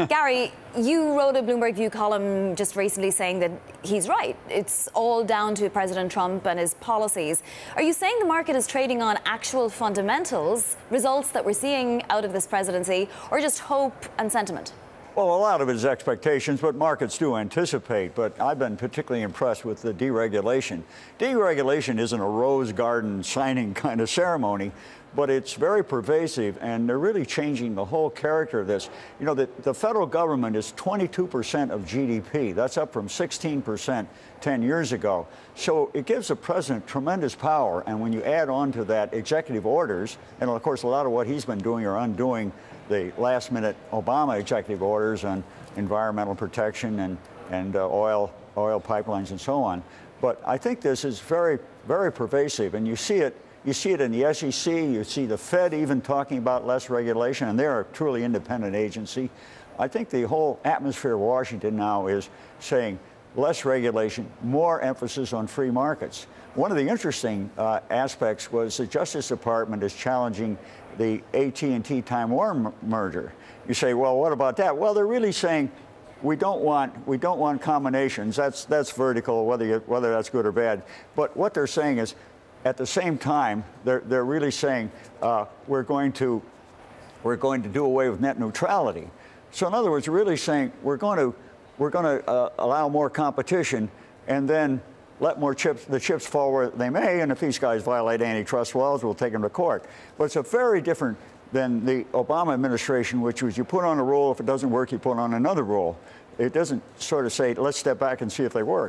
Gary, you wrote a Bloomberg View column just recently saying that he's right. It's all down to President Trump and his policies. Are you saying the market is trading on actual fundamentals, results that we're seeing out of this presidency, or just hope and sentiment? Well, a lot of it is expectations, but markets do anticipate. But I've been particularly impressed with the deregulation. Deregulation isn't a rose garden signing kind of ceremony, but it's very pervasive, and they're really changing the whole character of this. You know, the federal government is 22% of GDP. That's up from 16% 10 years ago. So it gives the president tremendous power, and when you add on to that executive orders, and of course a lot of what he's been doing or undoing the last-minute Obama executive orders on environmental protection and oil pipelines and so on. But I think this is very, very pervasive, and you see it. You see it in the SEC. You see the Fed even talking about less regulation, and they're a truly independent agency. I think the whole atmosphere of Washington now is saying less regulation, more emphasis on free markets. One of the interesting aspects was the Justice Department is challenging the AT&T Time Warner merger. You say, well, what about that? Well, they're really saying we don't want combinations. That's vertical, whether that's good or bad. But what they're saying is, at the same time, they're really saying we're going to do away with net neutrality. So in other words, really saying we're going to allow more competition, and then let the chips fall where they may, and if these guys violate antitrust laws, we'll take them to court. But it's a very different than the Obama administration, which was you put on a rule, if it doesn't work, you put on another rule. It doesn't sort of say, let's step back and see if they work.